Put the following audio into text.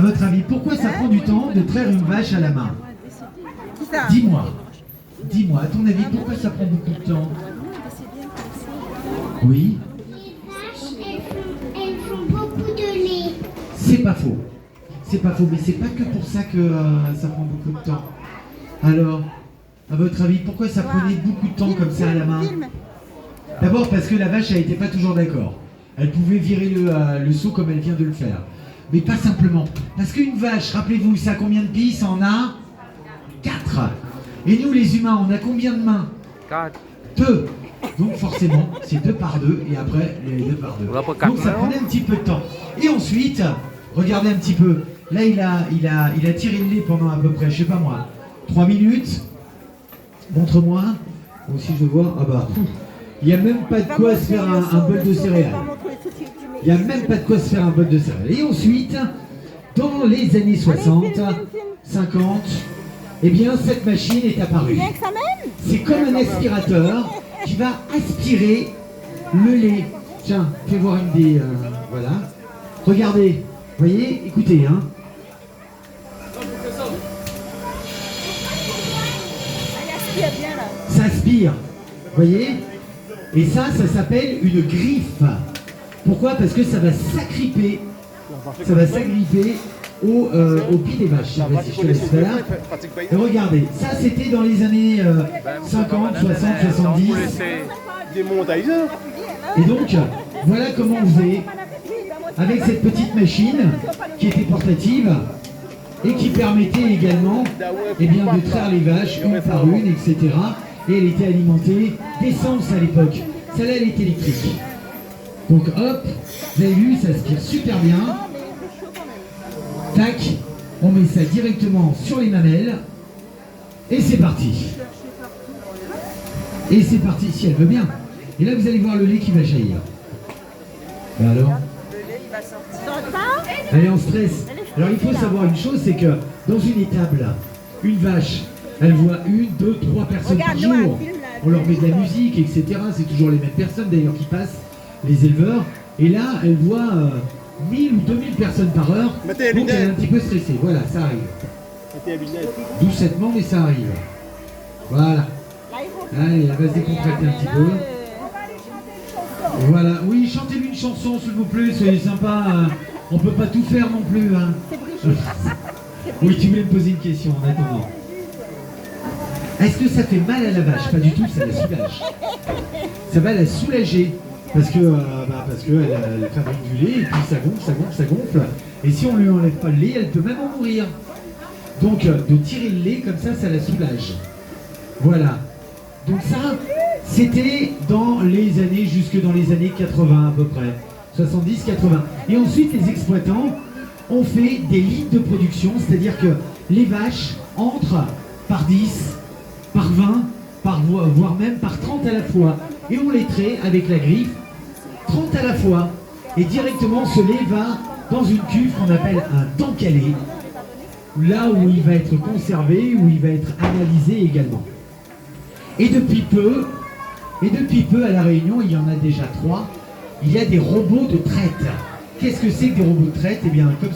votre avis, pourquoi ça prend du temps de traire une vache à la main? Qui ça? Dis-moi, à ton avis, pourquoi ça prend beaucoup de temps? Oui, Elles font beaucoup de lait. c'est pas faux. C'est pas faux, mais c'est pas que pour ça que ça prend beaucoup de temps. Alors, à votre avis, pourquoi ça prenait beaucoup de temps comme ça à la main? D'abord parce que la vache, elle n'était pas toujours d'accord. Elle pouvait virer le seau comme elle vient de le faire. Mais pas simplement. Parce qu'une vache, rappelez-vous, ça a combien de pieds? Ça en a 4. Et nous, les humains, on a combien de mains? 4. 2. Donc forcément, c'est 2 par 2 et après les 2 par 2. On va pas quatre, Donc ça non? prenait un petit peu de temps. Et ensuite, regardez un petit peu. Là, il a tiré le lait pendant à peu près, je sais pas moi, 3 minutes. Montre-moi. Moi aussi je veux voir. Ah bah, il n'y a même pas de quoi se faire un bol de céréales. Il n'y a même pas de quoi se faire un bol de céréales. Et ensuite, dans les années 60, 50, eh bien cette machine est apparue. C'est comme un aspirateur qui va aspirer le lait. Tiens, fais voir une des... voilà. Regardez, voyez, écoutez, hein. Ça aspire, voyez. Et ça s'appelle une griffe. Pourquoi? Parce que ça va s'agripper. Ça va s'agripper au pied des vaches. Vas-y, je te laisse faire. Et regardez, ça c'était dans les années 50, 60, 70. Des montaïseurs. Et donc, voilà comment on faisait avec cette petite machine qui était portative et qui permettait également eh bien, de traire les vaches une par une, etc. Et elle était alimentée d'essence à l'époque. Celle-là, elle est électrique. Donc hop, vous avez vu, ça aspire super bien. Tac, on met ça directement sur les mamelles. Et c'est parti. Et c'est parti, si elle veut bien. Et là, vous allez voir le lait qui va jaillir. Ben alors? Elle est en stress. Alors il faut savoir une chose, c'est que dans une étable, une vache, elle voit 1, 2, 3 personnes par jour. On leur met de la musique, etc. C'est toujours les mêmes personnes d'ailleurs qui passent, les éleveurs. Et là, elle voit 1000 ou 2000 personnes par heure. Donc elle est un petit peu stressée. Voilà, ça arrive. Doucettement, mais ça arrive. Voilà. Allez, elle va se décontracter un petit peu. Voilà, oui, chantez-lui une chanson s'il vous plaît, soyez sympa. On peut pas tout faire non plus. Hein. Oui, tu voulais me poser une question en attendant. Est-ce que ça fait mal à la vache? Pas du tout, ça la soulage. Ça va la soulager. Parce que elle fabrique du lait et puis ça gonfle, ça gonfle, ça gonfle. Et si on lui enlève pas le lait, elle peut même en mourir. Donc de tirer le lait comme ça la soulage. Voilà. Donc ça, c'était dans les années, jusque dans les années 80 à peu près. 70, 80. Et ensuite, les exploitants ont fait des lignes de production, c'est-à-dire que les vaches entrent par 10, par 20, voire même par 30 à la fois. Et on les traite avec la griffe, 30 à la fois. Et directement, ce lait va dans une cuve qu'on appelle un tank à lait, là où il va être conservé, où il va être analysé également. Et depuis peu, à La Réunion, il y en a déjà 3, il y a des robots de traite. Qu'est-ce que c'est que des robots de traite? Eh bien, comme